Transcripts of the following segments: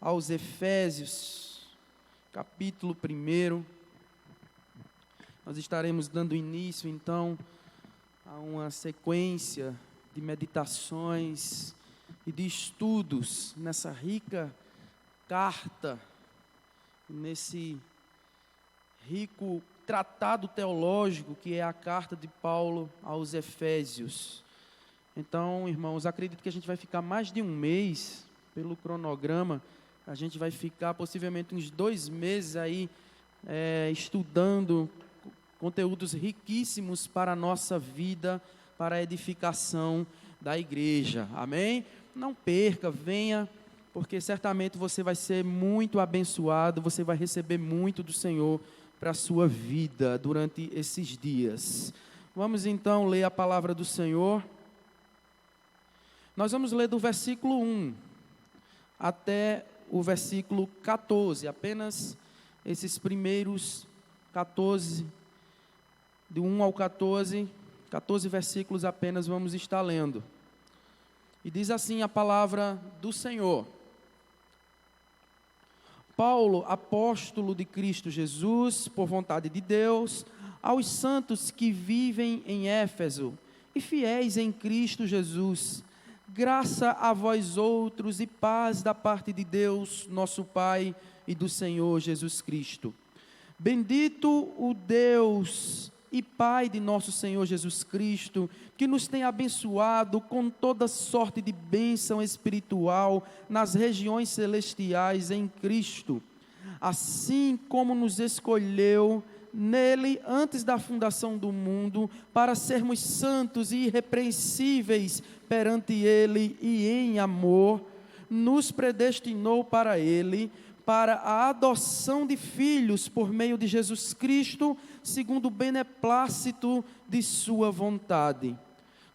aos Efésios, capítulo 1. Nós estaremos dando início, então, a uma sequência de meditações e de estudos nessa rica carta, nesse rico tratado teológico que é a carta de Paulo aos Efésios. Então, irmãos, acredito que a gente vai ficar mais de um mês, pelo cronograma, a gente vai ficar possivelmente uns 2 meses aí estudando conteúdos riquíssimos para a nossa vida, para a edificação da igreja, amém? Não perca, venha, porque certamente você vai ser muito abençoado, você vai receber muito do Senhor para a sua vida durante esses dias. Vamos então ler a palavra do Senhor. Nós vamos ler do versículo 1 até o versículo 14, apenas esses primeiros 14, de 1 ao 14 versículos apenas vamos estar lendo. E diz assim a palavra do Senhor: Paulo, apóstolo de Cristo Jesus, por vontade de Deus, aos santos que vivem em Éfeso e fiéis em Cristo Jesus, graça a vós outros e paz da parte de Deus, nosso Pai, e do Senhor Jesus Cristo. Bendito o Deus e Pai de nosso Senhor Jesus Cristo, que nos tem abençoado com toda sorte de bênção espiritual nas regiões celestiais em Cristo, assim como nos escolheu nele antes da fundação do mundo, para sermos santos e irrepreensíveis perante ele, e em amor nos predestinou para ele, para a adoção de filhos por meio de Jesus Cristo, segundo o beneplácito de sua vontade,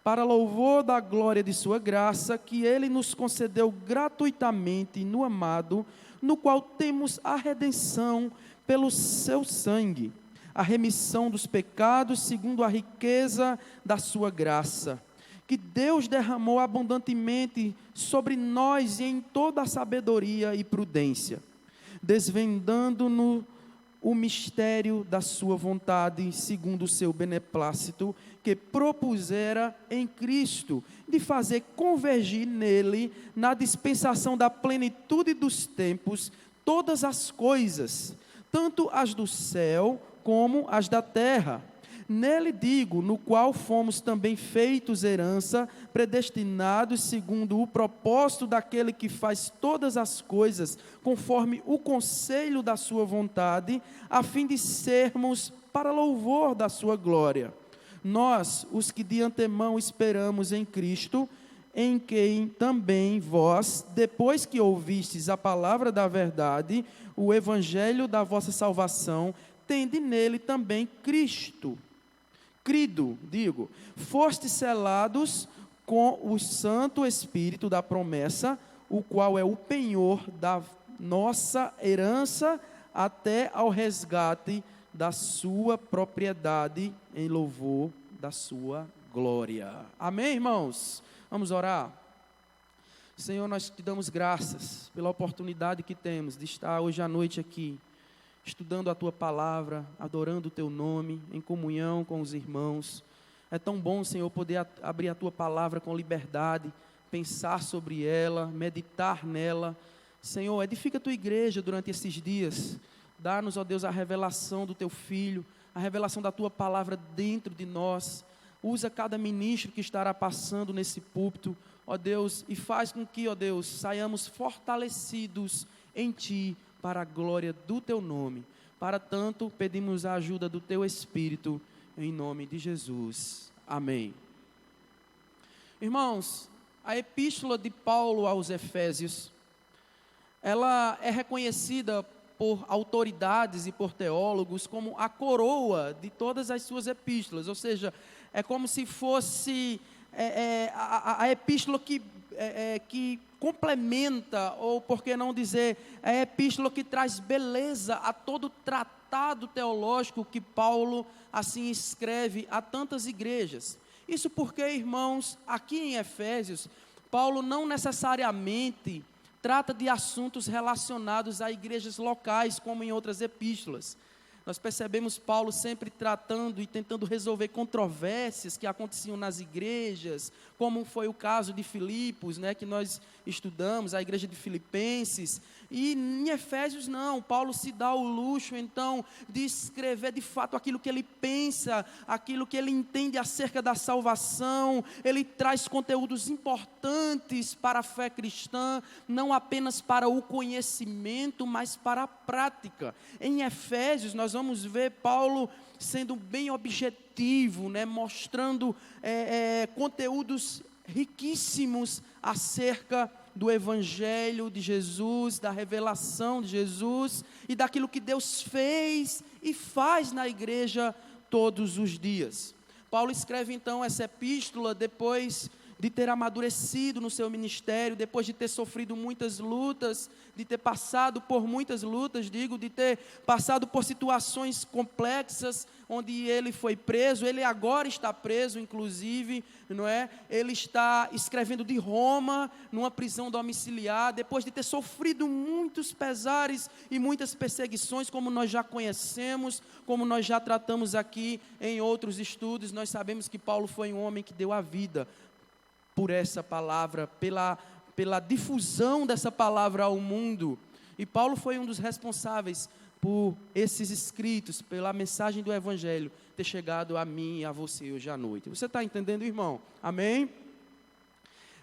para louvor da glória de sua graça, que ele nos concedeu gratuitamente no amado, no qual temos a redenção pelo seu sangue, a remissão dos pecados segundo a riqueza da sua graça, que Deus derramou abundantemente sobre nós e em toda a sabedoria e prudência, desvendando-nos o mistério da sua vontade, segundo o seu beneplácito, que propusera em Cristo, de fazer convergir nele, na dispensação da plenitude dos tempos, todas as coisas, tanto as do céu como as da terra. Nele digo, no qual fomos também feitos herança, predestinados segundo o propósito daquele que faz todas as coisas, conforme o conselho da sua vontade, a fim de sermos para louvor da sua glória. Nós, os que de antemão esperamos em Cristo, em quem também vós, depois que ouvistes a palavra da verdade, o evangelho da vossa salvação, tende nele também Cristo. Fostes selados com o Santo Espírito da promessa, o qual é o penhor da nossa herança, até ao resgate da sua propriedade, em louvor da sua glória. Amém, irmãos? Vamos orar. Senhor, nós te damos graças pela oportunidade que temos de estar hoje à noite aqui, estudando a Tua palavra, adorando o Teu nome, em comunhão com os irmãos. É tão bom, Senhor, poder abrir a Tua palavra com liberdade, pensar sobre ela, meditar nela. Senhor, edifica a Tua igreja durante esses dias. Dá-nos, ó Deus, a revelação do Teu Filho, a revelação da Tua palavra dentro de nós. Usa cada ministro que estará passando nesse púlpito, ó Deus, e faz com que, ó Deus, saiamos fortalecidos em Ti, para a glória do Teu nome. Para tanto, pedimos a ajuda do Teu Espírito, em nome de Jesus. Amém. Irmãos, a epístola de Paulo aos Efésios, ela é reconhecida por autoridades e por teólogos como a coroa de todas as suas epístolas, ou seja, é como se fosse a epístola que complementa, ou por que não dizer, é a epístola que traz beleza a todo o tratado teológico que Paulo assim escreve a tantas igrejas. Isso porque, irmãos, aqui em Efésios, Paulo não necessariamente trata de assuntos relacionados a igrejas locais, como em outras epístolas. Nós percebemos Paulo sempre tratando e tentando resolver controvérsias que aconteciam nas igrejas, como foi o caso de Filipos, que nós estudamos, a igreja de Filipenses. E em Efésios não, Paulo se dá o luxo então de escrever de fato aquilo que ele pensa, aquilo que ele entende acerca da salvação. Ele traz conteúdos importantes para a fé cristã, não apenas para o conhecimento, mas para a prática. Em Efésios nós vamos ver Paulo sendo bem objetivo, mostrando conteúdos riquíssimos acerca do Evangelho de Jesus, da revelação de Jesus e daquilo que Deus fez e faz na igreja todos os dias. Paulo escreve então essa epístola depois de ter amadurecido no seu ministério, depois de ter sofrido muitas lutas, de ter passado por muitas lutas, de ter passado por situações complexas, onde ele foi preso, ele agora está preso, inclusive, Ele está escrevendo de Roma, numa prisão domiciliar, depois de ter sofrido muitos pesares e muitas perseguições, como nós já conhecemos, como nós já tratamos aqui em outros estudos. Nós sabemos que Paulo foi um homem que deu a vida por essa palavra, pela difusão dessa palavra ao mundo. E Paulo foi um dos responsáveis por esses escritos, pela mensagem do Evangelho ter chegado a mim e a você hoje à noite. Você está entendendo, irmão? Amém?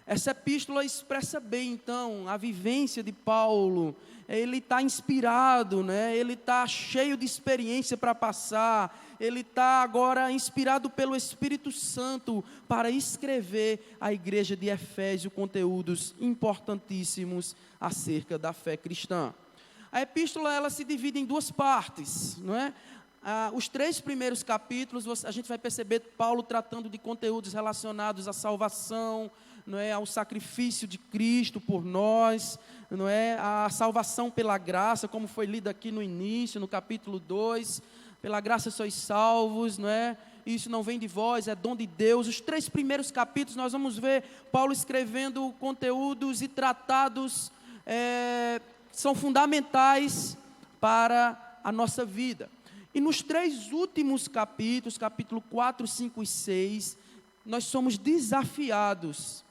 Essa epístola expressa bem, então, a vivência de Paulo. Ele está inspirado, ele está cheio de experiência para passar, ele está agora inspirado pelo Espírito Santo para escrever à igreja de Efésio conteúdos importantíssimos acerca da fé cristã. A epístola ela se divide em duas partes, os 3 primeiros capítulos, a gente vai perceber Paulo tratando de conteúdos relacionados à salvação, ao sacrifício de Cristo por nós, a salvação pela graça, como foi lido aqui no início, no capítulo 2, pela graça sois salvos, isso não vem de vós, é dom de Deus. Os 3 primeiros capítulos nós vamos ver Paulo escrevendo conteúdos e tratados são fundamentais para a nossa vida. E nos 3 últimos capítulos, capítulo 4, 5 e 6, nós somos desafiados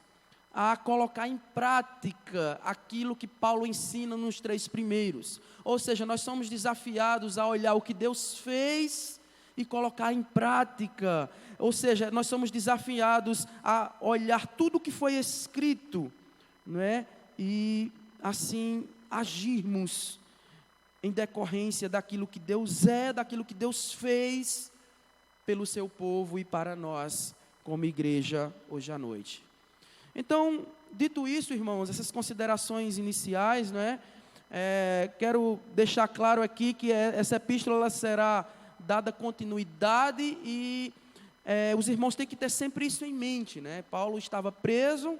a colocar em prática aquilo que Paulo ensina nos 3 primeiros. Ou seja, nós somos desafiados a olhar o que Deus fez e colocar em prática. Ou seja, nós somos desafiados a olhar tudo o que foi escrito, e assim agirmos em decorrência daquilo que Deus é, daquilo que Deus fez pelo seu povo e para nós como igreja hoje à noite. Então, dito isso, irmãos, essas considerações iniciais, quero deixar claro aqui que essa epístola ela será dada continuidade e os irmãos têm que ter sempre isso em mente, Paulo estava preso,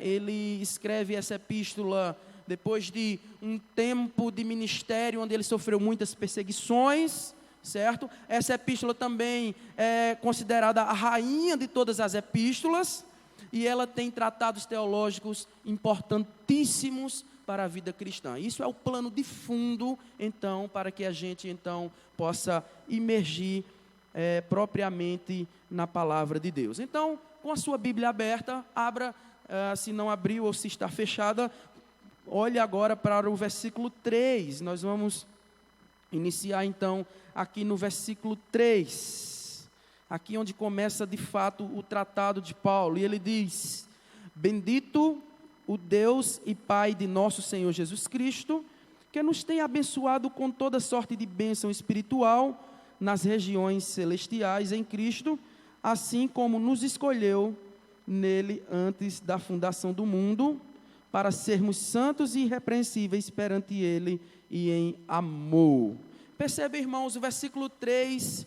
ele escreve essa epístola depois de um tempo de ministério onde ele sofreu muitas perseguições, certo? Essa epístola também é considerada a rainha de todas as epístolas, e ela tem tratados teológicos importantíssimos para a vida cristã. Isso é o plano de fundo, então, para que a gente, então, possa imergir propriamente na palavra de Deus. Então, com a sua Bíblia aberta, abra, se não abriu ou se está fechada, olhe agora para o versículo 3. Nós vamos iniciar, então, aqui no versículo 3. Aqui onde começa de fato o tratado de Paulo, e ele diz: bendito o Deus e Pai de nosso Senhor Jesus Cristo, que nos tem abençoado com toda sorte de bênção espiritual nas regiões celestiais em Cristo, assim como nos escolheu nele antes da fundação do mundo, para sermos santos e irrepreensíveis perante ele e em amor. Percebe, irmãos, o versículo 3,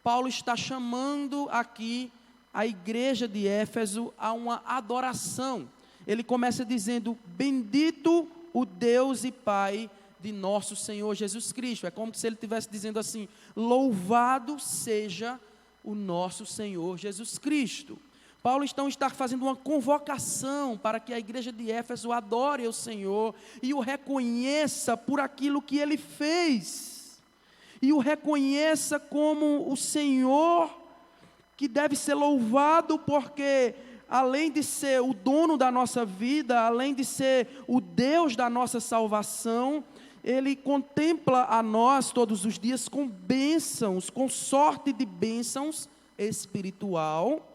Paulo está chamando aqui a igreja de Éfeso a uma adoração. Ele começa dizendo: bendito o Deus e Pai de nosso Senhor Jesus Cristo. É como se ele estivesse dizendo assim: louvado seja o nosso Senhor Jesus Cristo. Paulo então está fazendo uma convocação para que a igreja de Éfeso adore o Senhor e o reconheça por aquilo que ele fez, e o reconheça como o Senhor que deve ser louvado, porque além de ser o dono da nossa vida, além de ser o Deus da nossa salvação, Ele contempla a nós todos os dias com bênçãos, com sorte de bênçãos espiritual,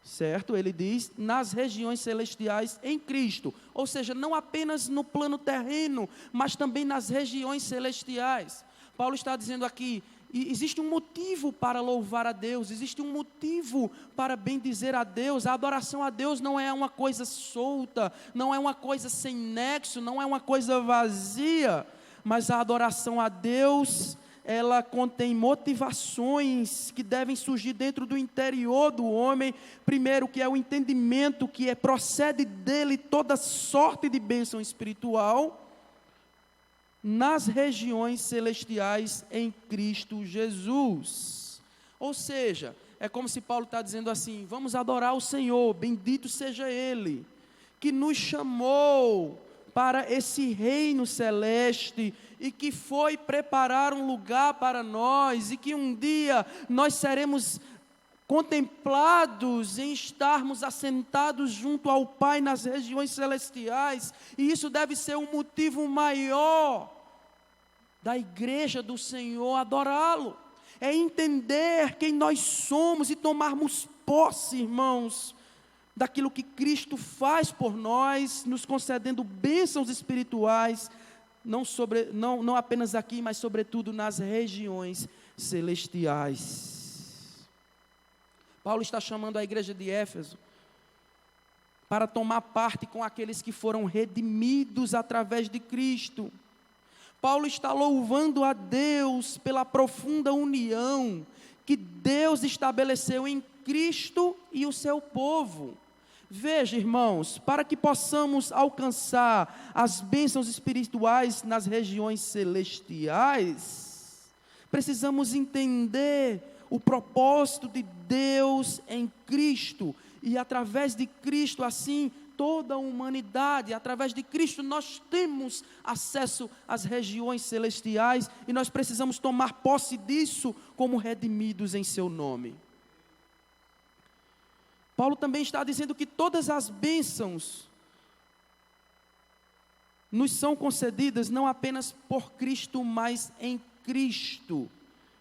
certo? Ele diz, nas regiões celestiais em Cristo, ou seja, não apenas no plano terreno, mas também nas regiões celestiais. Paulo está dizendo aqui, existe um motivo para louvar a Deus, existe um motivo para bendizer a Deus. A adoração a Deus não é uma coisa solta, não é uma coisa sem nexo, não é uma coisa vazia, mas a adoração a Deus, ela contém motivações que devem surgir dentro do interior do homem. Primeiro, que é o entendimento que procede dele toda sorte de bênção espiritual nas regiões celestiais em Cristo Jesus. Ou seja, é como se Paulo está dizendo assim, vamos adorar o Senhor, bendito seja Ele, que nos chamou para esse reino celeste, e que foi preparar um lugar para nós, e que um dia nós seremos contemplados em estarmos assentados junto ao Pai nas regiões celestiais, e isso deve ser um motivo maior da igreja do Senhor adorá-lo, é entender quem nós somos e tomarmos posse, irmãos, daquilo que Cristo faz por nós, nos concedendo bênçãos espirituais, não apenas aqui, mas sobretudo nas regiões celestiais. Paulo está chamando a igreja de Éfeso para tomar parte com aqueles que foram redimidos através de Cristo. Paulo está louvando a Deus pela profunda união que Deus estabeleceu em Cristo e o seu povo. Veja, irmãos, para que possamos alcançar as bênçãos espirituais nas regiões celestiais, precisamos entender o propósito de Deus em Cristo, e através de Cristo, assim, toda a humanidade, através de Cristo nós temos acesso às regiões celestiais, e nós precisamos tomar posse disso como redimidos em seu nome. Paulo também está dizendo que todas as bênçãos nos são concedidas não apenas por Cristo, mas em Cristo.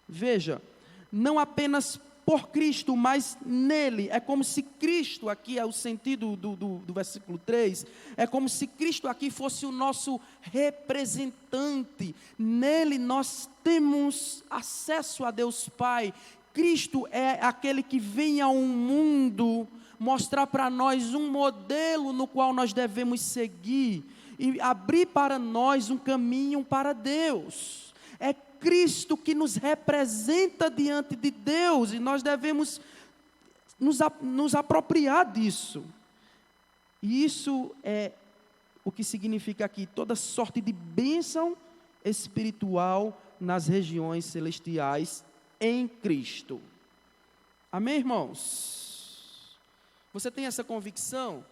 Veja, não apenas por Cristo, mas nele. É como se Cristo, aqui é o sentido do versículo 3, é como se Cristo aqui fosse o nosso representante. Nele nós temos acesso a Deus Pai. Cristo é aquele que vem ao mundo mostrar para nós um modelo no qual nós devemos seguir e abrir para nós um caminho para Deus. É Cristo que nos representa diante de Deus, e nós devemos nos apropriar disso. E isso é o que significa aqui, toda sorte de bênção espiritual nas regiões celestiais em Cristo. Amém, irmãos? Você tem essa convicção?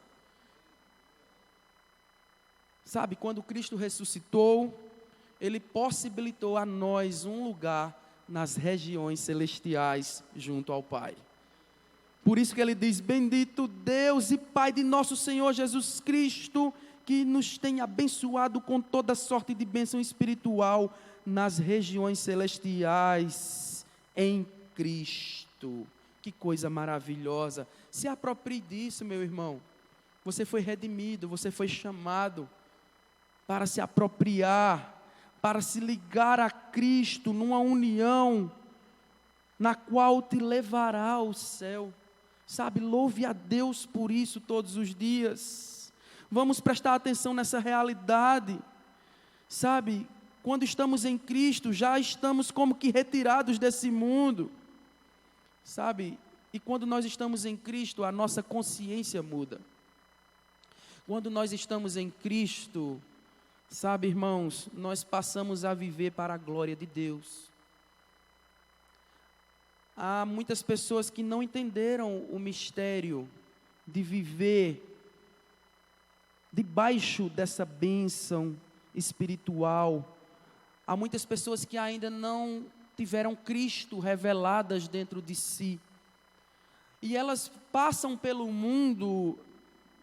Sabe, quando Cristo ressuscitou, Ele possibilitou a nós um lugar nas regiões celestiais junto ao Pai. Por isso que Ele diz, bendito Deus e Pai de nosso Senhor Jesus Cristo, que nos tem abençoado com toda sorte de bênção espiritual nas regiões celestiais em Cristo. Que coisa maravilhosa. Se aproprie disso, meu irmão. Você foi redimido, você foi chamado para se apropriar, para se ligar a Cristo numa união na qual te levará ao céu. Sabe, louve a Deus por isso todos os dias. Vamos prestar atenção nessa realidade. Sabe, quando estamos em Cristo, já estamos como que retirados desse mundo. Sabe, e quando nós estamos em Cristo, a nossa consciência muda. Quando nós estamos em Cristo, sabe, irmãos, nós passamos a viver para a glória de Deus. Há muitas pessoas que não entenderam o mistério de viver debaixo dessa bênção espiritual. Há muitas pessoas que ainda não tiveram Cristo reveladas dentro de si. E elas passam pelo mundo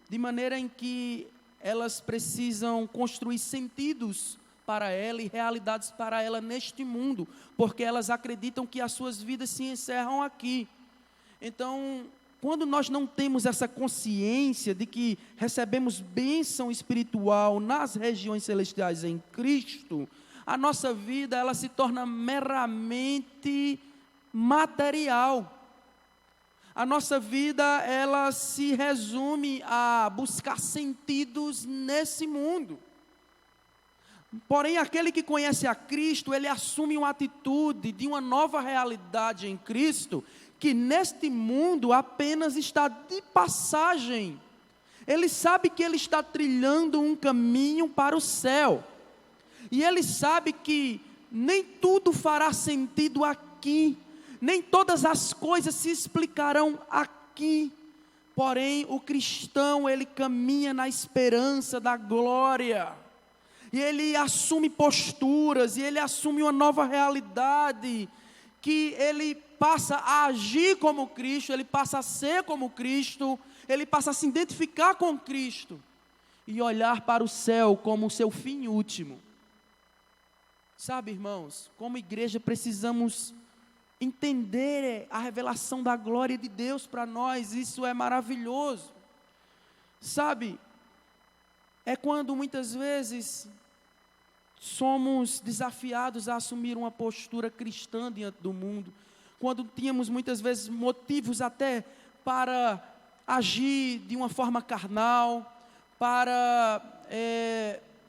de maneira em que elas precisam construir sentidos para ela e realidades para ela neste mundo, porque elas acreditam que as suas vidas se encerram aqui. Então, quando nós não temos essa consciência de que recebemos bênção espiritual nas regiões celestiais em Cristo, a nossa vida ela se torna meramente material. A nossa vida ela se resume a buscar sentidos nesse mundo. Porém, aquele que conhece a Cristo, ele assume uma atitude de uma nova realidade em Cristo, que neste mundo apenas está de passagem. Ele sabe que ele está trilhando um caminho para o céu. E ele sabe que nem tudo fará sentido aqui, nem todas as coisas se explicarão aqui. Porém, o cristão, ele caminha na esperança da glória. E ele assume posturas, e ele assume uma nova realidade, que ele passa a agir como Cristo, ele passa a ser como Cristo, ele passa a se identificar com Cristo, e olhar para o céu como o seu fim último. Sabe, irmãos, como igreja precisamos entender a revelação da glória de Deus para nós, isso é maravilhoso. Sabe, é quando muitas vezes somos desafiados a assumir uma postura cristã diante do mundo, quando tínhamos muitas vezes motivos até para agir de uma forma carnal, para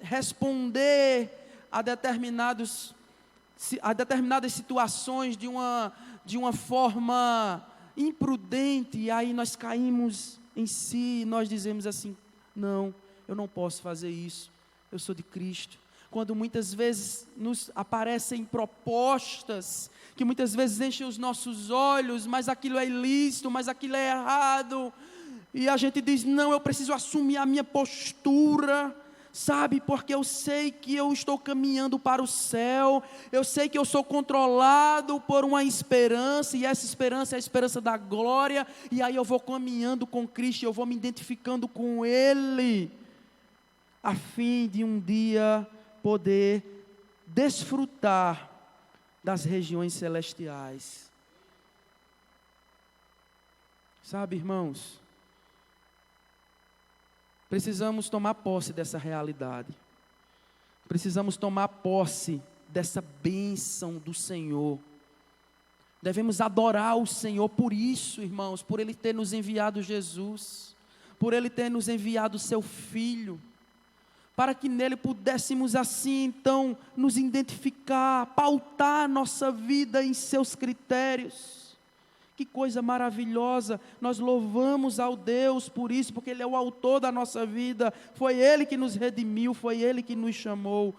responder a determinadas situações de uma forma imprudente, e aí nós caímos em si, nós dizemos assim: não, eu não posso fazer isso, eu sou de Cristo. Quando muitas vezes nos aparecem propostas, que muitas vezes enchem os nossos olhos, mas aquilo é ilícito, mas aquilo é errado, e a gente diz: não, eu preciso assumir a minha postura, sabe, porque eu sei que eu estou caminhando para o céu, eu sei que eu sou controlado por uma esperança, e essa esperança é a esperança da glória, e aí eu vou caminhando com Cristo, eu vou me identificando com Ele, a fim de um dia poder desfrutar das regiões celestiais. Sabe, irmãos, precisamos tomar posse dessa realidade, precisamos tomar posse dessa bênção do Senhor, devemos adorar o Senhor por isso, irmãos, por Ele ter nos enviado Jesus, por Ele ter nos enviado o Seu Filho, para que nele pudéssemos assim então nos identificar, pautar nossa vida em seus critérios. Que coisa maravilhosa, nós louvamos ao Deus por isso, porque Ele é o autor da nossa vida, foi Ele que nos redimiu, foi Ele que nos chamou.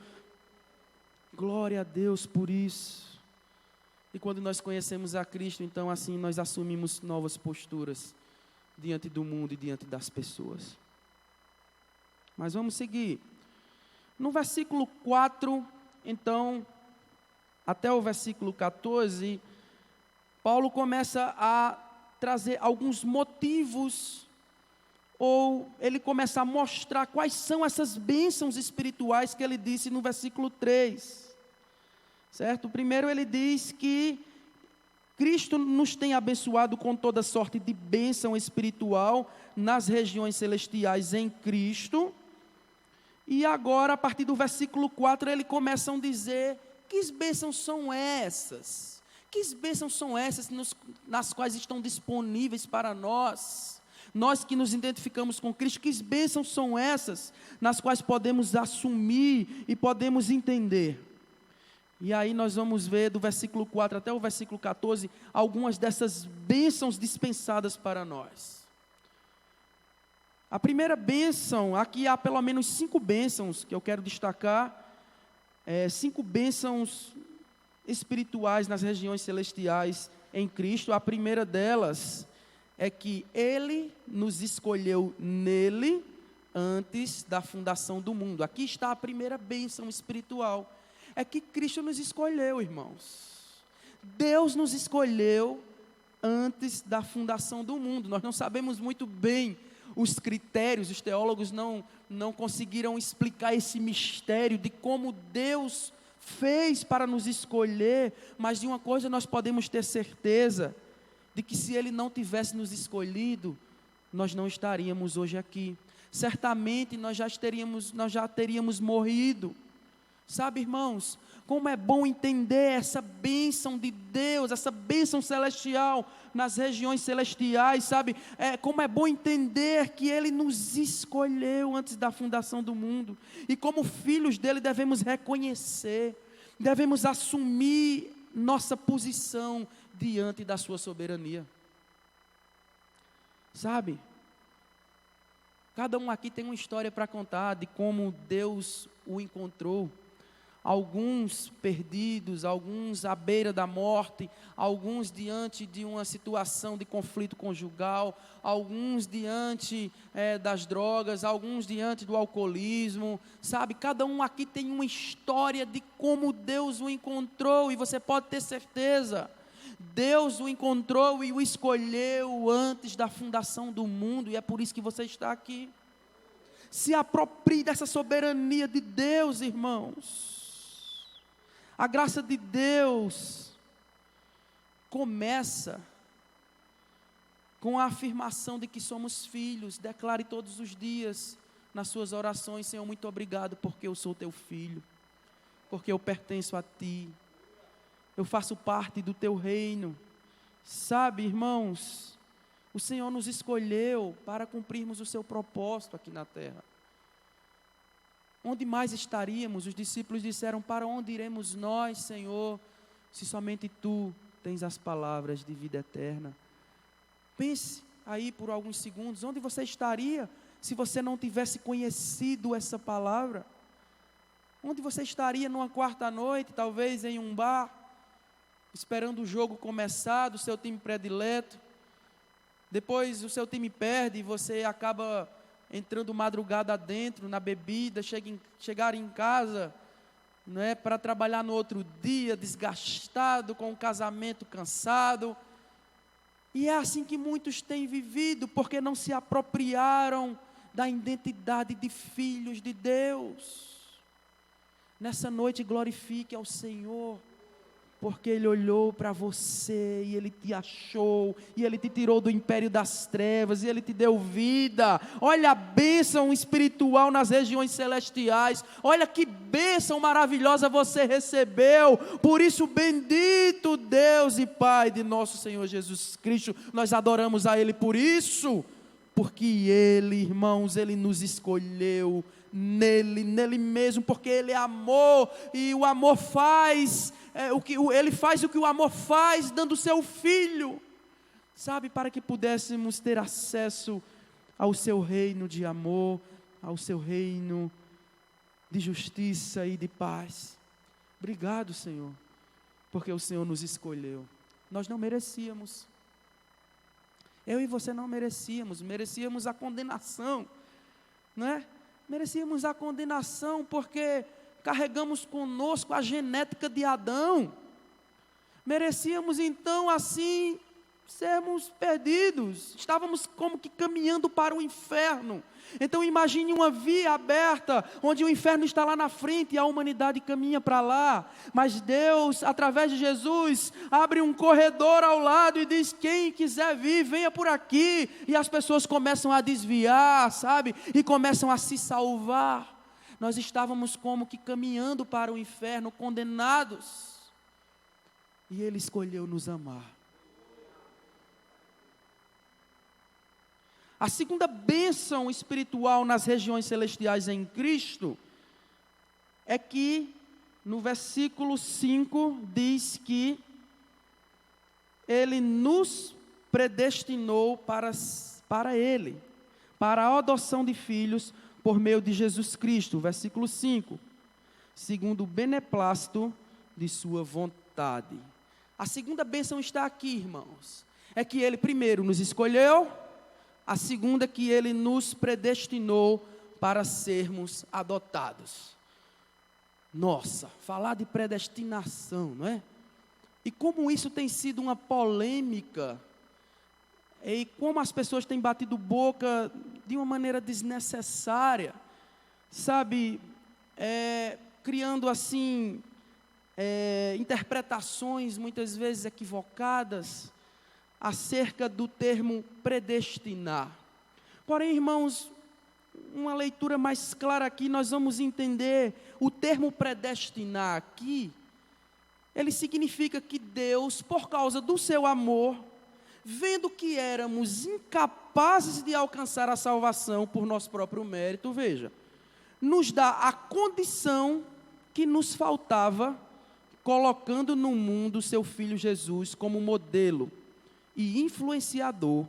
Glória a Deus por isso. E quando nós conhecemos a Cristo, então assim nós assumimos novas posturas diante do mundo e diante das pessoas. Mas vamos seguir. No versículo 4, então, até o versículo 14, Paulo começa a trazer alguns motivos, ou ele começa a mostrar quais são essas bênçãos espirituais que ele disse no versículo 3. Certo? Primeiro ele diz que Cristo nos tem abençoado com toda sorte de bênção espiritual nas regiões celestiais em Cristo. E agora, a partir do versículo 4, ele começa a dizer: que bênçãos são essas? Que bênçãos são essas nas quais estão disponíveis para nós? Nós que nos identificamos com Cristo, que bênçãos são essas nas quais podemos assumir e podemos entender? E aí nós vamos ver do versículo 4 até o versículo 14, algumas dessas bênçãos dispensadas para nós. A primeira bênção, aqui há pelo menos 5 bênçãos que eu quero destacar, 5 bênçãos espirituais nas regiões celestiais em Cristo. A primeira delas é que Ele nos escolheu nele antes da fundação do mundo. Aqui está a primeira bênção espiritual. É que Cristo nos escolheu, irmãos. Deus nos escolheu antes da fundação do mundo. Nós não sabemos muito bem os critérios, os teólogos não conseguiram explicar esse mistério de como Deus fez para nos escolher, mas de uma coisa nós podemos ter certeza, de que se Ele não tivesse nos escolhido, nós não estaríamos hoje aqui. Certamente nós já teríamos morrido. Sabe, irmãos, como é bom entender essa bênção de Deus, essa bênção celestial nas regiões celestiais, sabe? Como é bom entender que Ele nos escolheu antes da fundação do mundo. E como filhos dEle devemos reconhecer, devemos assumir nossa posição diante da sua soberania. Sabe? Cada um aqui tem uma história para contar de como Deus o encontrou. Alguns perdidos, alguns à beira da morte, alguns diante de uma situação de conflito conjugal, alguns diante das drogas, alguns diante do alcoolismo, sabe? Cada um aqui tem uma história de como Deus o encontrou, e você pode ter certeza, Deus o encontrou e o escolheu antes da fundação do mundo, e é por isso que você está aqui. Se aproprie dessa soberania de Deus, irmãos. A graça de Deus começa com a afirmação de que somos filhos. Declare todos os dias nas suas orações: Senhor, muito obrigado porque eu sou teu filho, porque eu pertenço a ti, eu faço parte do teu reino. Sabe, irmãos, o Senhor nos escolheu para cumprirmos o seu propósito aqui na terra. Onde mais estaríamos? Os discípulos disseram: para onde iremos nós, Senhor, se somente Tu tens as palavras de vida eterna? Pense aí por alguns segundos, onde você estaria se você não tivesse conhecido essa palavra? Onde você estaria numa quarta-noite, talvez em um bar, esperando o jogo começar do seu time predileto? Depois o seu time perde e você acaba entrando madrugada dentro, na bebida, chegar em casa, não é, para trabalhar no outro dia, desgastado, com o casamento cansado. E é assim que muitos têm vivido, porque não se apropriaram da identidade de filhos de Deus. Nessa noite glorifique ao Senhor, porque Ele olhou para você e Ele te achou, e Ele te tirou do império das trevas, e Ele te deu vida. Olha a bênção espiritual nas regiões celestiais, olha que bênção maravilhosa você recebeu. Por isso, bendito Deus e Pai de nosso Senhor Jesus Cristo, nós adoramos a Ele por isso, porque Ele, irmãos, Ele nos escolheu nele mesmo, porque Ele é amor, e o amor faz... Ele faz o que o amor faz, dando o seu filho, sabe, para que pudéssemos ter acesso ao seu reino de amor, ao seu reino de justiça e de paz. Obrigado, Senhor, porque o Senhor nos escolheu. Nós não merecíamos, eu e você não merecíamos a condenação, não é? Merecíamos a condenação porque carregamos conosco a genética de Adão. Merecíamos então assim sermos perdidos. Estávamos como que caminhando para o inferno. Então imagine uma via aberta, onde o inferno está lá na frente e a humanidade caminha para lá. Mas Deus, através de Jesus, abre um corredor ao lado e diz: quem quiser vir, venha por aqui. E as pessoas começam a desviar, sabe? E começam a se salvar. Nós estávamos como que caminhando para o inferno, condenados. E Ele escolheu nos amar. A segunda bênção espiritual nas regiões celestiais em Cristo é que, no versículo 5, diz que Ele nos predestinou para Ele, para a adoção de filhos, por meio de Jesus Cristo, versículo 5, segundo o beneplácito de sua vontade. A segunda bênção está aqui, irmãos. é que Ele primeiro nos escolheu, a segunda é que Ele nos predestinou para sermos adotados. Nossa, falar de predestinação, não é? E como isso tem sido uma polêmica, e como as pessoas têm batido boca de uma maneira desnecessária, sabe, criando assim, interpretações muitas vezes equivocadas, acerca do termo predestinar. Porém, irmãos, uma leitura mais clara aqui, nós vamos entender o termo predestinar aqui, ele significa que Deus, por causa do seu amor, vendo que éramos incapazes de alcançar a salvação por nosso próprio mérito, veja, nos dá a condição que nos faltava, colocando no mundo seu Filho Jesus como modelo e influenciador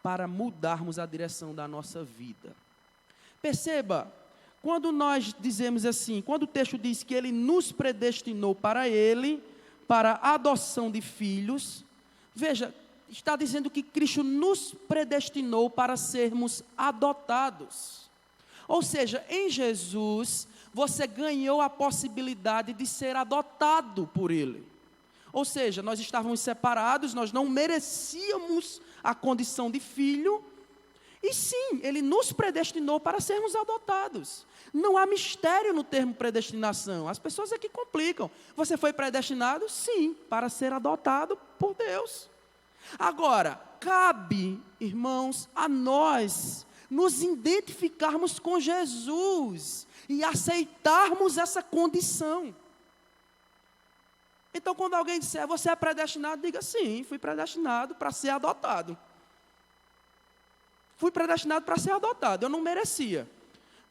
para mudarmos a direção da nossa vida. Perceba, quando nós dizemos assim, quando o texto diz que Ele nos predestinou para Ele, para a adoção de filhos, veja, está dizendo que Cristo nos predestinou para sermos adotados. Ou seja, em Jesus, você ganhou a possibilidade de ser adotado por Ele. Ou seja, nós estávamos separados, nós não merecíamos a condição de filho, e sim, Ele nos predestinou para sermos adotados. Não há mistério no termo predestinação, as pessoas aqui complicam. Você foi predestinado? Sim, para ser adotado por Deus. Agora, cabe, irmãos, a nós nos identificarmos com Jesus e aceitarmos essa condição. Então, quando alguém disser, você é predestinado, diga, sim, fui predestinado para ser adotado. Fui predestinado para ser adotado, eu não merecia.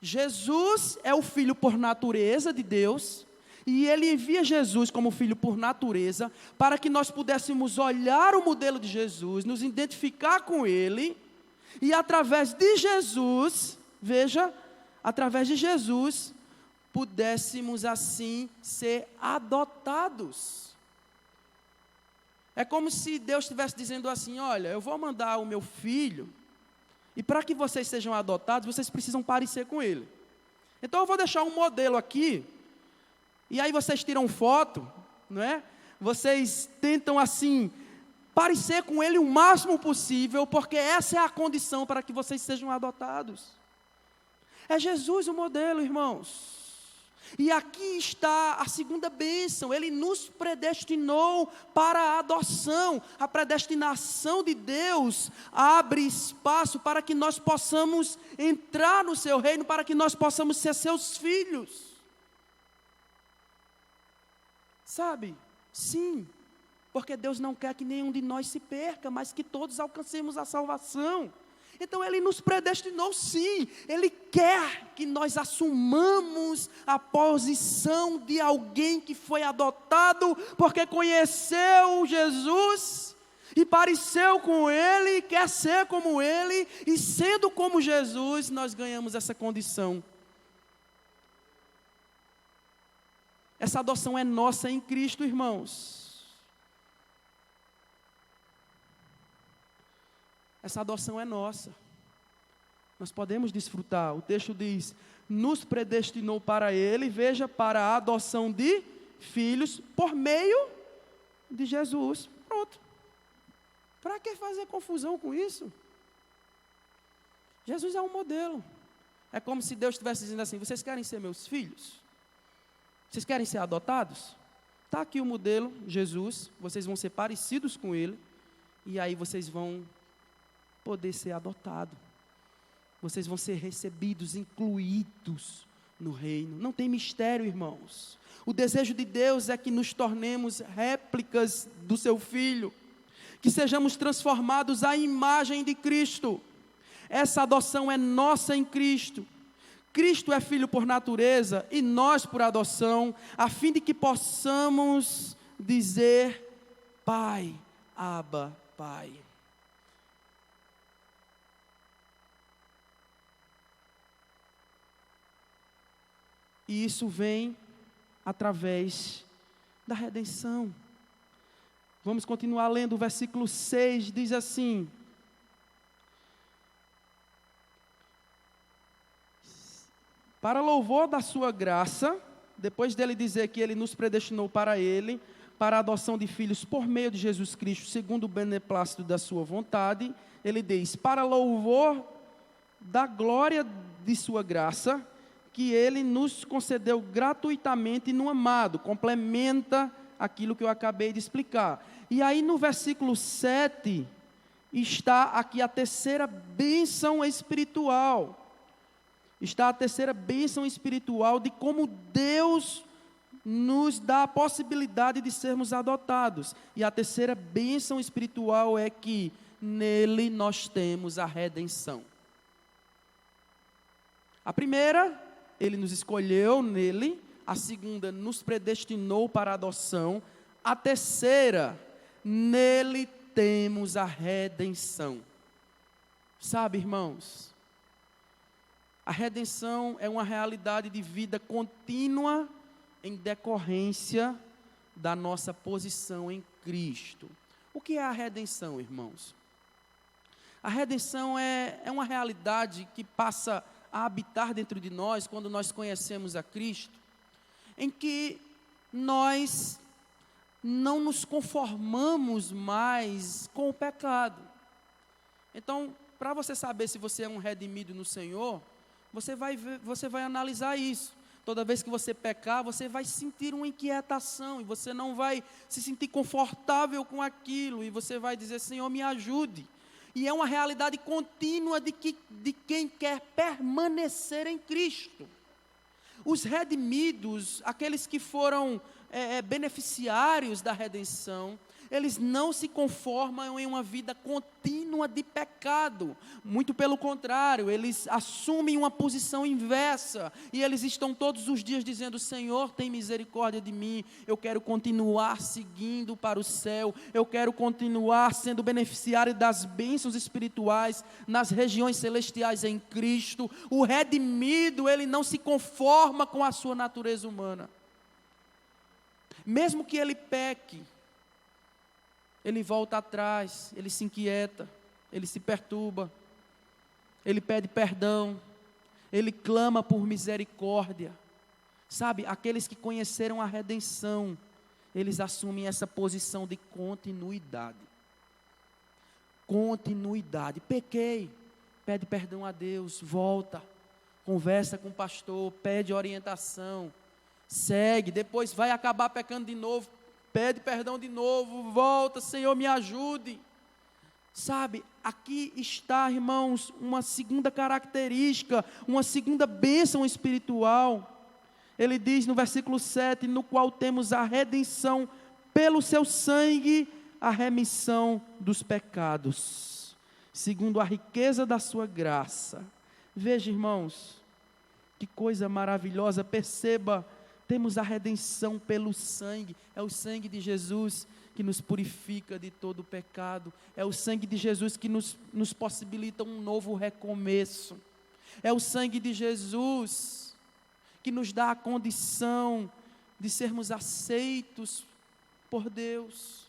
Jesus é o Filho por natureza de Deus, e Ele envia Jesus como Filho por natureza, para que nós pudéssemos olhar o modelo de Jesus, nos identificar com Ele, e através de Jesus, veja, através de Jesus, pudéssemos assim ser adotados. É como se Deus estivesse dizendo assim, olha, eu vou mandar o meu filho, e para que vocês sejam adotados, vocês precisam parecer com ele. Então eu vou deixar um modelo aqui, e aí vocês tiram foto, não é? Vocês tentam assim, parecer com ele o máximo possível, porque essa é a condição para que vocês sejam adotados. É Jesus o modelo, irmãos. E aqui está a segunda bênção, Ele nos predestinou para a adoção. A predestinação de Deus abre espaço para que nós possamos entrar no seu reino, para que nós possamos ser seus filhos. Sabe? Sim, porque Deus não quer que nenhum de nós se perca, mas que todos alcancemos a salvação. Então Ele nos predestinou sim, Ele quer que nós assumamos a posição de alguém que foi adotado, porque conheceu Jesus, e pareceu com Ele, quer ser como Ele, e sendo como Jesus, nós ganhamos essa condição. Essa adoção é nossa em Cristo, irmãos. Essa adoção é nossa. Nós podemos desfrutar. O texto diz, nos predestinou para Ele, veja, para a adoção de filhos, por meio de Jesus. Pronto. Para que fazer confusão com isso? Jesus é um modelo. É como se Deus estivesse dizendo assim, vocês querem ser meus filhos? Vocês querem ser adotados? Está aqui o modelo, Jesus, vocês vão ser parecidos com Ele, e aí vocês vão poder ser adotados. Vocês vão ser recebidos, incluídos no reino. Não tem mistério, irmãos. O desejo de Deus é que nos tornemos réplicas do seu Filho, que sejamos transformados à imagem de Cristo. Essa adoção é nossa em Cristo. Cristo é Filho por natureza e nós por adoção, a fim de que possamos dizer, Pai, Abba, Pai. E isso vem através da redenção. Vamos continuar lendo o versículo 6, diz assim: para louvor da sua graça, depois dele dizer que ele nos predestinou para ele, para a adoção de filhos por meio de Jesus Cristo, segundo o beneplácito da sua vontade, ele diz, para louvor da glória de sua graça, que ele nos concedeu gratuitamente no amado, complementa aquilo que eu acabei de explicar. E aí no versículo 7, está aqui a terceira bênção espiritual. Está a terceira bênção espiritual de como Deus nos dá a possibilidade de sermos adotados. E a terceira bênção espiritual é que nele nós temos a redenção. A primeira, ele nos escolheu nele. A segunda, nos predestinou para a adoção. A terceira, nele temos a redenção. Sabe, irmãos, a redenção é uma realidade de vida contínua em decorrência da nossa posição em Cristo. O que é a redenção, irmãos? A redenção é uma realidade que passa a habitar dentro de nós quando nós conhecemos a Cristo, em que nós não nos conformamos mais com o pecado. Então, para você saber se você é um redimido no Senhor, você vai analisar isso. Toda vez que você pecar, você vai sentir uma inquietação, e você não vai se sentir confortável com aquilo, e você vai dizer, Senhor, me ajude. E é uma realidade contínua de quem quer permanecer em Cristo. Os redimidos, aqueles que foram beneficiários da redenção, eles não se conformam em uma vida contínua de pecado. Muito pelo contrário, eles assumem uma posição inversa. E eles estão todos os dias dizendo, Senhor, tem misericórdia de mim. Eu quero continuar seguindo para o céu. Eu quero continuar sendo beneficiário das bênçãos espirituais nas regiões celestiais em Cristo. O redimido, ele não se conforma com a sua natureza humana. Mesmo que ele peque, ele volta atrás, ele se inquieta, ele se perturba, ele pede perdão, ele clama por misericórdia. Sabe, aqueles que conheceram a redenção, eles assumem essa posição de continuidade. Continuidade. Pequei, pede perdão a Deus, volta, conversa com o pastor, pede orientação, segue, depois vai acabar pecando de novo, pede perdão de novo, volta, Senhor, me ajude. Sabe, aqui está, irmãos, uma segunda característica, uma segunda bênção espiritual. Ele diz no versículo 7, no qual temos a redenção pelo seu sangue, a remissão dos pecados, segundo a riqueza da sua graça. Veja, irmãos, que coisa maravilhosa, perceba, temos a redenção pelo sangue, é o sangue de Jesus que nos purifica de todo o pecado, é o sangue de Jesus que nos possibilita um novo recomeço, é o sangue de Jesus que nos dá a condição de sermos aceitos por Deus.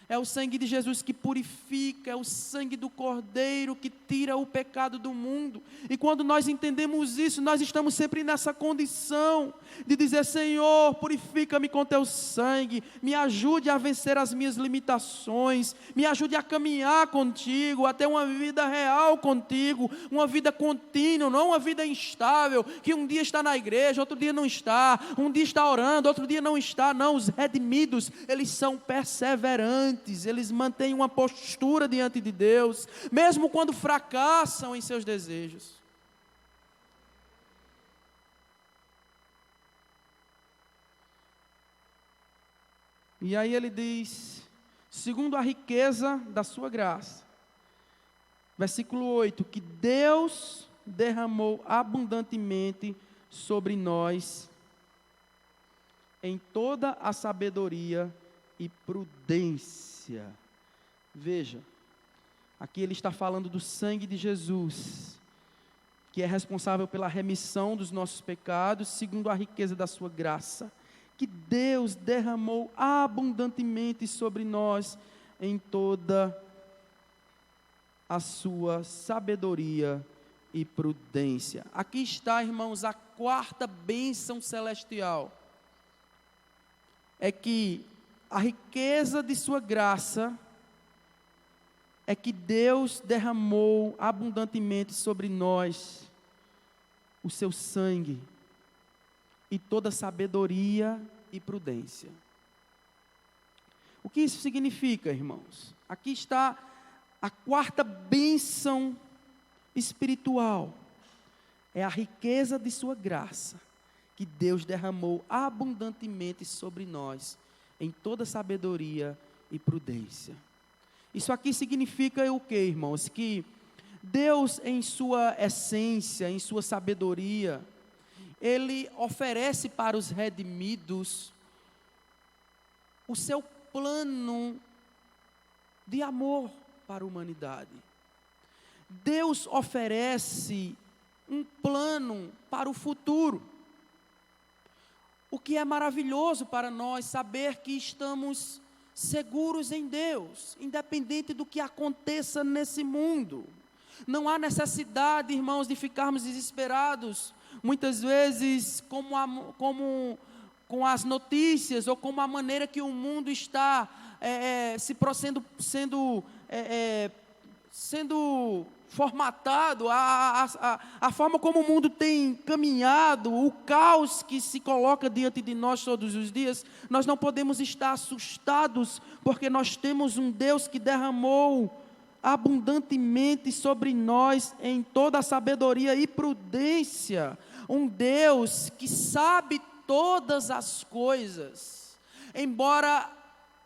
É o sangue de Jesus que purifica, é o sangue do Cordeiro que tira o pecado do mundo. E quando nós entendemos isso, nós estamos sempre nessa condição de dizer, Senhor, purifica-me com teu sangue, me ajude a vencer as minhas limitações, me ajude a caminhar contigo, a ter uma vida real contigo, uma vida contínua, não uma vida instável, que um dia está na igreja, outro dia não está, um dia está orando, outro dia não está. Não, os redimidos, eles são perseverantes, eles mantêm uma postura diante de Deus, mesmo quando fracassam em seus desejos. E aí ele diz, segundo a riqueza da sua graça, versículo 8, que Deus derramou abundantemente sobre nós em toda a sabedoria e prudência. Veja, aqui ele está falando do sangue de Jesus, que é responsável pela remissão dos nossos pecados, segundo a riqueza da sua graça, que Deus derramou abundantemente sobre nós em toda a sua sabedoria e prudência. Aqui está, irmãos, a quarta bênção celestial. É que a riqueza de sua graça é que Deus derramou abundantemente sobre nós o seu sangue e toda sabedoria e prudência. O que isso significa, irmãos? Aqui está a quarta bênção espiritual. É a riqueza de sua graça que Deus derramou abundantemente sobre nós em toda sabedoria e prudência. Isso aqui significa o quê, irmãos? Que Deus, em sua essência, em sua sabedoria, Ele oferece para os redimidos o seu plano de amor para a humanidade. Deus oferece um plano para o futuro. O que é maravilhoso para nós saber que estamos seguros em Deus, independente do que aconteça nesse mundo. Não há necessidade, irmãos, de ficarmos desesperados, muitas vezes com as notícias, ou como a maneira que o mundo está sendo formatado, a forma como o mundo tem caminhado, o caos que se coloca diante de nós todos os dias. Nós não podemos estar assustados, porque nós temos um Deus que derramou abundantemente sobre nós em toda a sabedoria e prudência, um Deus que sabe todas as coisas. Embora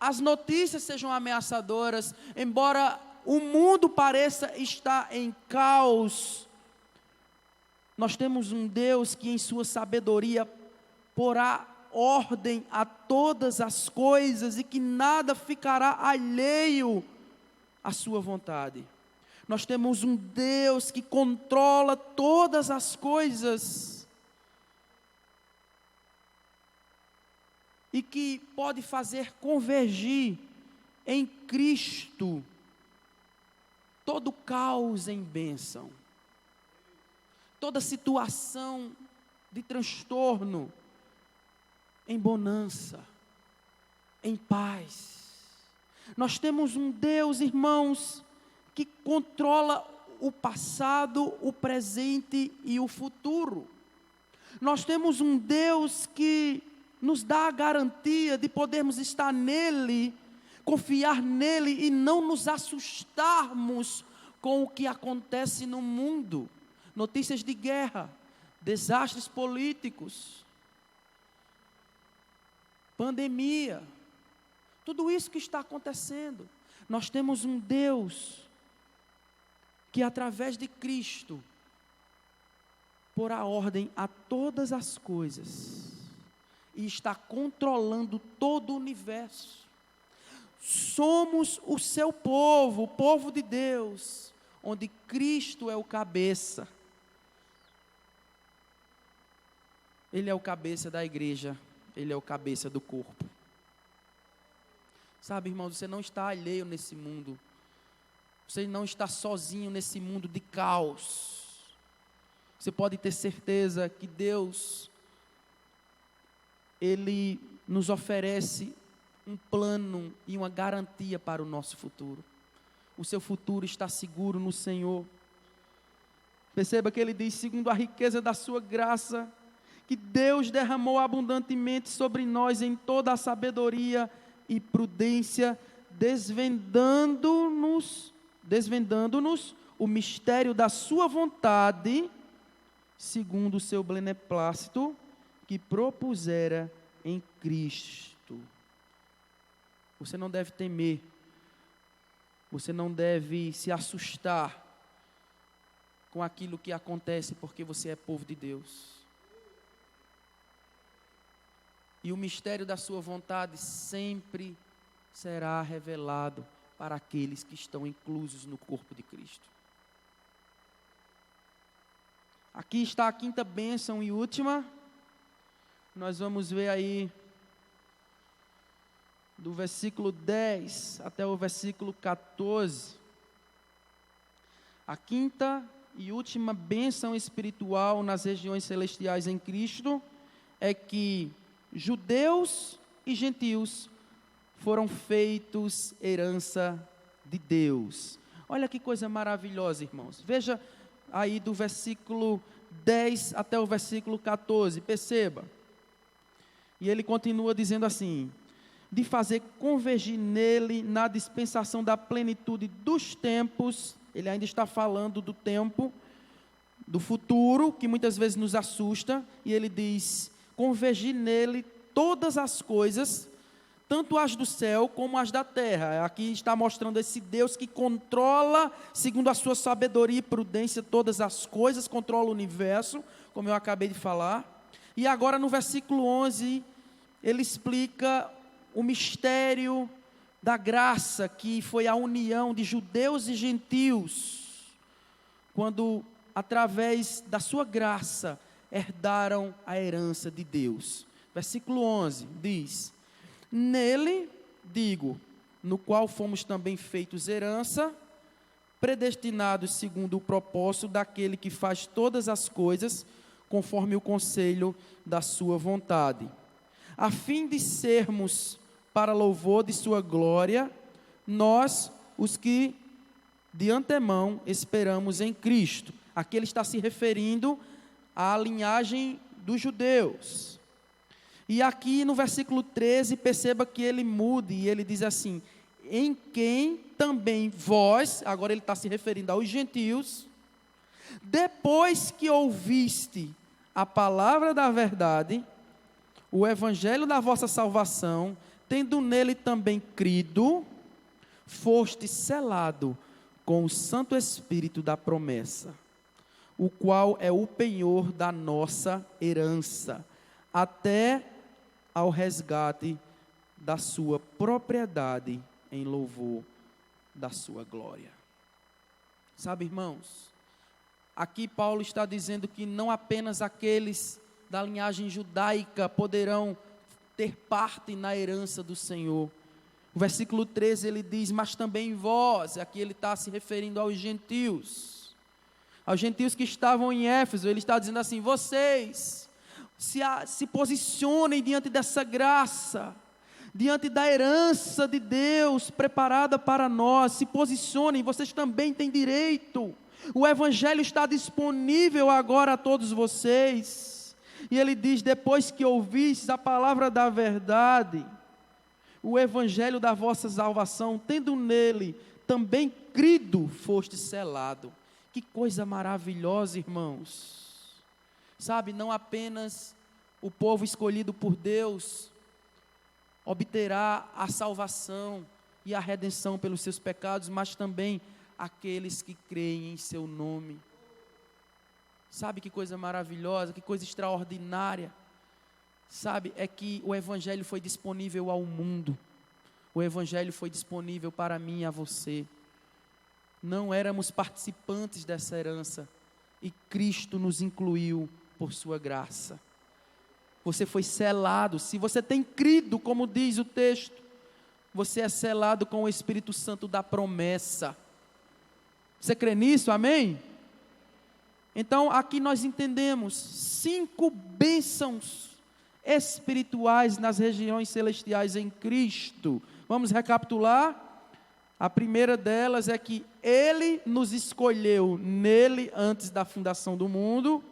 as notícias sejam ameaçadoras, embora o mundo pareça estar em caos, nós temos um Deus que em sua sabedoria porá ordem a todas as coisas e que nada ficará alheio à sua vontade. Nós temos um Deus que controla todas as coisas e que pode fazer convergir em Cristo todo caos em bênção, toda situação de transtorno em bonança, em paz. Nós temos um Deus, irmãos, que controla o passado, o presente e o futuro. Nós temos um Deus que nos dá a garantia de podermos estar nele, confiar nele e não nos assustarmos com o que acontece no mundo. Notícias de guerra, desastres políticos, pandemia, tudo isso que está acontecendo. Nós temos um Deus que através de Cristo porá ordem a todas as coisas e está controlando todo o universo. Somos o seu povo, o povo de Deus, onde Cristo é o cabeça. Ele é o cabeça da igreja, ele é o cabeça do corpo. Sabe, irmão, você não está alheio nesse mundo. Você não está sozinho nesse mundo de caos. Você pode ter certeza que Deus, Ele nos oferece um plano e uma garantia para o nosso futuro. O seu futuro está seguro no Senhor. Perceba que Ele diz, segundo a riqueza da sua graça, que Deus derramou abundantemente sobre nós em toda a sabedoria e prudência, desvendando-nos o mistério da sua vontade, segundo o seu beneplácito, que propusera em Cristo. Você não deve temer, você não deve se assustar com aquilo que acontece, porque você é povo de Deus. E o mistério da sua vontade sempre será revelado para aqueles que estão inclusos no corpo de Cristo. Aqui está a quinta bênção e última. Nós vamos ver aí do versículo 10 até o versículo 14. A quinta e última bênção espiritual nas regiões celestiais em Cristo é que judeus e gentios foram feitos herança de Deus. Olha que coisa maravilhosa, irmãos. Veja aí do versículo 10 até o versículo 14, perceba. E ele continua dizendo assim: de fazer convergir nele na dispensação da plenitude dos tempos. Ele ainda está falando do tempo, do futuro, que muitas vezes nos assusta, e ele diz: convergir nele todas as coisas, tanto as do céu como as da terra. Aqui está mostrando esse Deus que controla, segundo a sua sabedoria e prudência, todas as coisas, controla o universo, como eu acabei de falar. E agora no versículo 11, ele explica o mistério da graça, que foi a união de judeus e gentios, quando, através da sua graça, herdaram a herança de Deus. Versículo 11 diz: nele, digo, no qual fomos também feitos herança, predestinados segundo o propósito daquele que faz todas as coisas, conforme o conselho da sua vontade, a fim de sermos para louvor de sua glória, nós, os que de antemão esperamos em Cristo. Aqui ele está se referindo à linhagem dos judeus. E aqui no versículo 13, perceba que ele muda e ele diz assim: em quem também vós, agora ele está se referindo aos gentios, depois que ouviste a palavra da verdade, o evangelho da vossa salvação, tendo nele também crido, foste selado com o Santo Espírito da promessa, o qual é o penhor da nossa herança, até ao resgate da sua propriedade, em louvor da sua glória. Sabe, irmãos, aqui Paulo está dizendo que não apenas aqueles da linhagem judaica poderão ter parte na herança do Senhor. O versículo 13 ele diz: mas também vós, aqui ele está se referindo aos gentios que estavam em Éfeso. Ele está dizendo assim: vocês se posicionem diante dessa graça, diante da herança de Deus preparada para nós, se posicionem, vocês também têm direito, o evangelho está disponível agora a todos vocês. E ele diz: depois que ouvistes a palavra da verdade, o evangelho da vossa salvação, tendo nele também crido, foste selado. Que coisa maravilhosa, irmãos. Sabe, não apenas o povo escolhido por Deus obterá a salvação e a redenção pelos seus pecados, mas também aqueles que creem em seu nome. Sabe que coisa maravilhosa, que coisa extraordinária. Sabe, é que o evangelho foi disponível ao mundo. O evangelho foi disponível para mim e a você. Não éramos participantes dessa herança e Cristo nos incluiu por sua graça. Você foi selado. Se você tem crido, como diz o texto, você é selado com o Espírito Santo da promessa. Você crê nisso? Amém? Então, aqui nós entendemos 5 bênçãos espirituais nas regiões celestiais em Cristo. Vamos recapitular? A primeira delas é que Ele nos escolheu nele antes da fundação do mundo.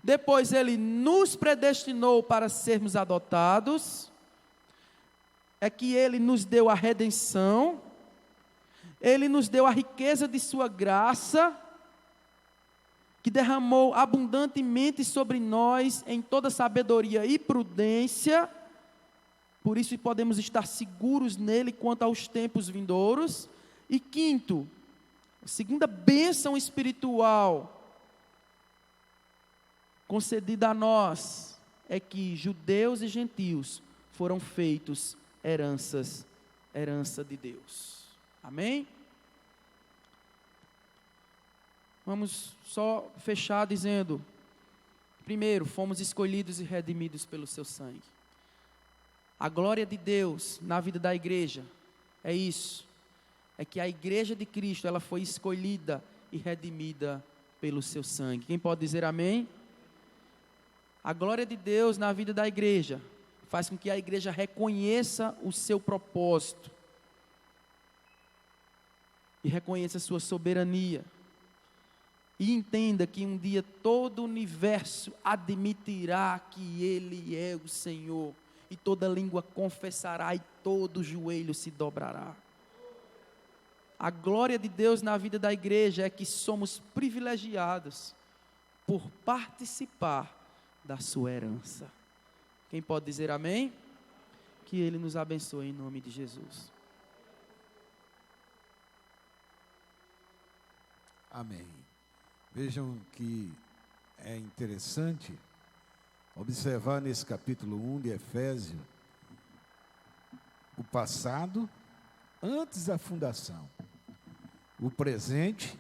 Depois Ele nos predestinou para sermos adotados. É que Ele nos deu a redenção. Ele nos deu a riqueza de sua graça, que derramou abundantemente sobre nós em toda sabedoria e prudência. Por isso podemos estar seguros nele quanto aos tempos vindouros. E quinto, a segunda bênção espiritual concedida a nós é que judeus e gentios foram feitos herança de Deus. Amém? Vamos só fechar dizendo: primeiro, fomos escolhidos e redimidos pelo seu sangue. A glória de Deus na vida da igreja é isso. É que a igreja de Cristo, ela foi escolhida e redimida pelo seu sangue. Quem pode dizer amém? A glória de Deus na vida da igreja faz com que a igreja reconheça o seu propósito e reconheça a sua soberania. E entenda que um dia todo o universo admitirá que Ele é o Senhor. E toda língua confessará e todo joelho se dobrará. A glória de Deus na vida da igreja é que somos privilegiados por participar da sua herança. Quem pode dizer amém? Que Ele nos abençoe em nome de Jesus. Amém. Vejam que é interessante observar nesse capítulo 1 de Efésios o passado antes da fundação, o presente